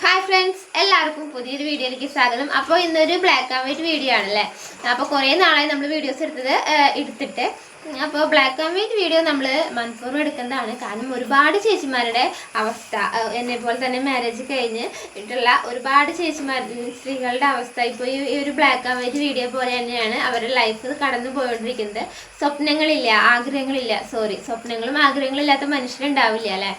Hi friends, എല്ലാവർക്കും പുതിയൊരു വീഡിയോയിലേക്ക് സ്വാഗതം. അപ്പോൾ ഇന്നൊരു ബ്ലാക്ക് ആൻഡ് വൈറ്റ് വീഡിയോ ആണല്ലേ. അപ്പോൾ കുറേ നാളായി നമ്മൾ വീഡിയോസ് എടുത്തിട്ട് അപ്പോൾ ബ്ലാക്ക് ആൻഡ് വൈറ്റ് വീഡിയോ നമ്മൾ മനഃപൂർവ്വം എടുക്കുന്നതാണ്. കാരണം ഒരുപാട് ചേച്ചിമാരുടെ അവസ്ഥ, എന്നെ പോലെ തന്നെ മാരേജ് കഴിഞ്ഞ് ഇട്ടുള്ള ഒരുപാട് സ്ത്രീകളുടെ അവസ്ഥ ഇപ്പോൾ ഈ ഒരു ബ്ലാക്ക് ആൻഡ് വൈറ്റ് വീഡിയോ പോലെ തന്നെയാണ് അവരുടെ ലൈഫ് കടന്നു പോയിക്കൊണ്ടിരിക്കുന്നത്. സ്വപ്നങ്ങളും ആഗ്രഹങ്ങളും ഇല്ലാത്ത മനുഷ്യരുണ്ടാവില്ല അല്ലേ.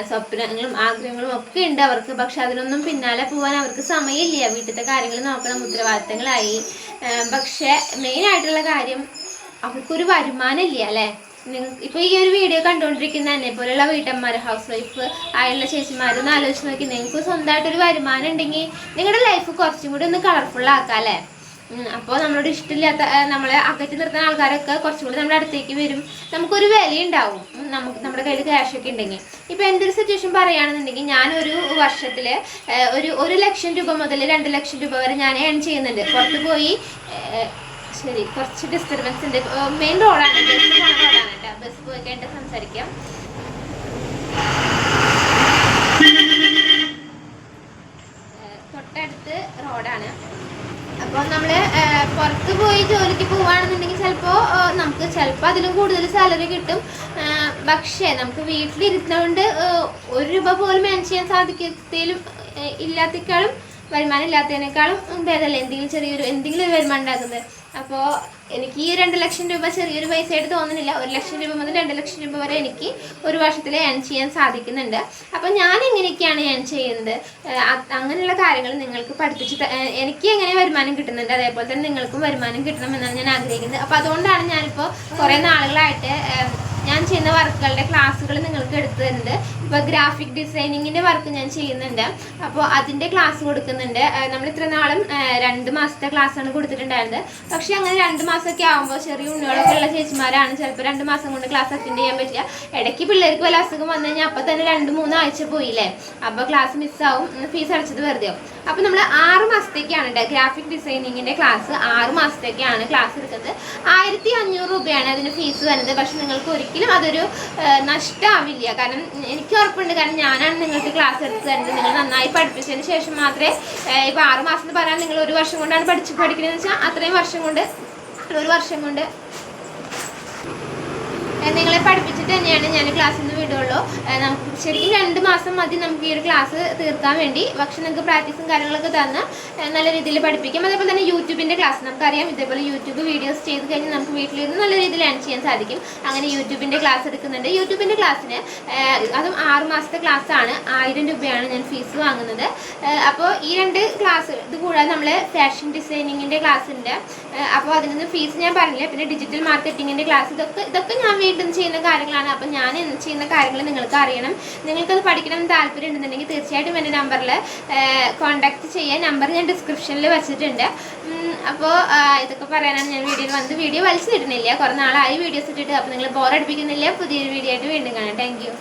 സ്വപ്നങ്ങളും ആഗ്രഹങ്ങളും ഒക്കെ ഉണ്ട് അവർക്ക്. പക്ഷെ അതിനൊന്നും പിന്നാലെ പോകാൻ അവർക്ക് സമയമില്ല. വീട്ടിലത്തെ കാര്യങ്ങൾ നോക്കണം, ഉത്തരവാദിത്തങ്ങളായി. പക്ഷെ മെയിനായിട്ടുള്ള കാര്യം അവർക്കൊരു വരുമാനം ഇല്ല അല്ലേ. ഇപ്പോൾ ഈ ഒരു വീഡിയോ കണ്ടുകൊണ്ടിരിക്കുന്ന എന്നെ പോലെയുള്ള വീട്ടമ്മമാർ, ഹൗസ് വൈഫ് ആയുള്ള ചേച്ചിമാരൊന്ന് ആലോചിച്ച് നോക്കി. നിങ്ങൾക്ക് സ്വന്തമായിട്ടൊരു വരുമാനം ഉണ്ടെങ്കിൽ നിങ്ങളുടെ ലൈഫ് കുറച്ചും കൂടി ഒന്ന് കളർഫുൾ ആക്കാം അല്ലേ. അപ്പോൾ നമ്മളോട് ഇഷ്ടമില്ലാത്ത, നമ്മളെ അകറ്റി നിർത്തുന്ന ആൾക്കാരൊക്കെ കുറച്ചും കൂടി നമ്മുടെ അടുത്തേക്ക് വരും. നമുക്കൊരു വിലയുണ്ടാവും നമ്മുടെ കയ്യിൽ ക്യാഷൊക്കെ ഉണ്ടെങ്കിൽ. ഇപ്പോൾ എൻ്റെ ഒരു സിറ്റുവേഷൻ പറയുകയാണെന്നുണ്ടെങ്കിൽ, ഞാനൊരു വർഷത്തിൽ ഒരു 1 ലക്ഷം രൂപ മുതൽ 2 ലക്ഷം രൂപ വരെ ഞാൻ ഏൺ ചെയ്യുന്നുണ്ട്. പുറത്ത് പോയി ശരി, കുറച്ച് ഡിസ്റ്റർബൻസ് ഉണ്ട്. മെയിൻ റോഡാണ്, ബസ് പോയി കഴിഞ്ഞിട്ട് സംസാരിക്കാം. തൊട്ടടുത്ത് റോഡാണ്. അപ്പോൾ നമ്മൾ പുറത്ത് പോയി ജോലിക്ക് പോവുകയാണെന്നുണ്ടെങ്കിൽ ചിലപ്പോൾ അതിലും കൂടുതൽ സാലറി കിട്ടും. പക്ഷേ നമുക്ക് വീട്ടിലിരുന്നുകൊണ്ട് 1 രൂപ പോലും ഏൺ ചെയ്യാൻ സാധിക്കത്തേലും ഇല്ലാത്തതിനേക്കാളും, വരുമാനം ഇല്ലാത്തതിനേക്കാളും ഭേദമല്ലേ എന്തെങ്കിലും ഒരു വരുമാനം ഉണ്ടാക്കുന്നത്. അപ്പോൾ എനിക്ക് ഈ 2 ലക്ഷം രൂപ ചെറിയൊരു പൈസയായിട്ട് തോന്നുന്നില്ല. 1 ലക്ഷം രൂപ മുതൽ 2 ലക്ഷം രൂപ വരെ എനിക്ക് ഒരു വർഷത്തിൽ ഏൺ ചെയ്യാൻ സാധിക്കുന്നുണ്ട്. അപ്പോൾ ഞാൻ എങ്ങനെയൊക്കെയാണ് ഏൺ ചെയ്യുന്നത്, അങ്ങനെയുള്ള കാര്യങ്ങൾ നിങ്ങൾക്ക് എനിക്ക് എങ്ങനെ വരുമാനം കിട്ടുന്നുണ്ട് അതേപോലെ തന്നെ നിങ്ങൾക്കും വരുമാനം കിട്ടണമെന്നാണ് ഞാൻ ആഗ്രഹിക്കുന്നത്. അപ്പോൾ അതുകൊണ്ടാണ് ഞാനിപ്പോൾ കുറേ നാളുകളായിട്ട് ഞാൻ ചെയ്യുന്ന വർക്കുകളുടെ ക്ലാസ്സുകൾ നിങ്ങൾക്ക് എടുത്തു തരുന്നുണ്ട്. ഇപ്പോൾ ഗ്രാഫിക് ഡിസൈനിങ്ങിൻ്റെ വർക്ക് ഞാൻ ചെയ്യുന്നുണ്ട്. അപ്പോൾ അതിൻ്റെ ക്ലാസ് കൊടുക്കുന്നുണ്ട്. നമ്മൾ ഇത്ര നാളും 2 മാസത്തെ ക്ലാസ്സാണ് കൊടുത്തിട്ടുണ്ടായിരുന്നത്. പക്ഷേ അങ്ങനെ 2 മാസമൊക്കെ ആകുമ്പോൾ ചെറിയ ഉണ്ണികളൊക്കെ ഉള്ള ചേച്ചിമാരാണ് ചിലപ്പോൾ 2 മാസം കൊണ്ട് ക്ലാസ് അറ്റൻഡ് ചെയ്യാൻ പറ്റില്ല. ഇടയ്ക്ക് പിള്ളേർക്ക് വല്ല അസുഖം വന്നു കഴിഞ്ഞാൽ അപ്പോൾ തന്നെ 2-3 ആഴ്ച പോയില്ലേ. അപ്പോൾ ക്ലാസ് മിസ്സാവും, ഫീസ് അടച്ചത് വെറുതെ ആവും. അപ്പോൾ നമ്മൾ 6 മാസത്തേക്കാണ് ഗ്രാഫിക് ഡിസൈനിങ്ങിൻ്റെ ക്ലാസ്. 6 മാസത്തേക്കാണ് ക്ലാസ് എടുക്കുന്നത്. 1500 രൂപയാണ് അതിന് ഫീസ് വരുന്നത്. പക്ഷെ നിങ്ങൾക്ക് ഒരിക്കലും അതൊരു നഷ്ടമാവില്ല. കാരണം എനിക്ക് ഉറപ്പുണ്ട്, കാരണം ഞാനാണ് നിങ്ങൾക്ക് ക്ലാസ് എടുത്ത് തരുന്നത്. നിങ്ങൾ നന്നായി പഠിപ്പിച്ചതിന് ശേഷം മാത്രമേ, ഇപ്പോൾ 6 മാസം എന്ന് പറയാൻ നിങ്ങൾ 1 വർഷം കൊണ്ടാണ് പഠിക്കുന്നതെന്ന് വെച്ചാൽ അത്രയും വർഷം കൊണ്ട്, 1 വർഷം കൊണ്ട് നിങ്ങളെ പഠിപ്പിച്ചിട്ട് തന്നെയാണ് ഞാൻ ക്ലാസ്സിൽ നിന്ന് വിടുള്ളൂ. നമുക്ക് ശരിക്കും 2 മാസം മതി നമുക്ക് ഈ ഒരു ക്ലാസ് തീർക്കാൻ വേണ്ടി. പക്ഷെ നിങ്ങൾക്ക് പ്രാക്ടീസും കാര്യങ്ങളൊക്കെ തന്ന് നല്ല രീതിയിൽ പഠിപ്പിക്കും. അതേപോലെ തന്നെ യൂട്യൂബിൻ്റെ ക്ലാസ് നമുക്കറിയാം. ഇതേപോലെ യൂട്യൂബ് വീഡിയോസ് ചെയ്ത് കഴിഞ്ഞാൽ നമുക്ക് വീട്ടിലിരുന്ന് നല്ല രീതിയിൽ ഏൺ ചെയ്യാൻ സാധിക്കും. അങ്ങനെ യൂട്യൂബിൻ്റെ ക്ലാസ് എടുക്കുന്നുണ്ട്. യൂട്യൂബിൻ്റെ ക്ലാസ്സിന് അതും 6 മാസത്തെ ക്ലാസ്സാണ്. 1000 രൂപയാണ് ഞാൻ ഫീസ് വാങ്ങുന്നത്. അപ്പോൾ ഈ 2 ക്ലാസ്, ഇത് കൂടാതെ നമ്മൾ ഫാഷൻ ഡിസൈനിങ്ങിൻ്റെ ക്ലാസ് ഉണ്ട്. അപ്പോൾ അതിനൊന്ന് ഫീസ് ഞാൻ പറഞ്ഞില്ല. പിന്നെ ഡിജിറ്റൽ മാർക്കറ്റിങ്ങിൻ്റെ ക്ലാസ്, ഇതൊക്കെ ഞാൻ വീട്ടിൽ ചെയ്യുന്ന കാര്യങ്ങളാണ്. അപ്പം ഞാൻ ചെയ്യുന്ന കാര്യങ്ങൾ നിങ്ങൾക്ക് അറിയണം, നിങ്ങൾക്കത് പഠിക്കണം എന്ന് താല്പര്യം ഉണ്ടെന്നുണ്ടെങ്കിൽ തീർച്ചയായിട്ടും എൻ്റെ നമ്പറിൽ കോൺടാക്ട് ചെയ്യാൻ. നമ്പർ ഞാൻ ഡിസ്ക്രിപ്ഷനിൽ വെച്ചിട്ടുണ്ട്. അപ്പോൾ ഇതൊക്കെ പറയാനാണ് ഞാൻ വീഡിയോ വലിച്ചു ഇടുന്നില്ല. കുറേ നാളായി വീഡിയോസ് ഇട്ടിട്ട്. അപ്പോൾ നിങ്ങൾ ബോറടിപ്പിക്കുന്നില്ല. പുതിയൊരു വീഡിയോ ആയിട്ട് വീണ്ടും കാണാം. Thank you.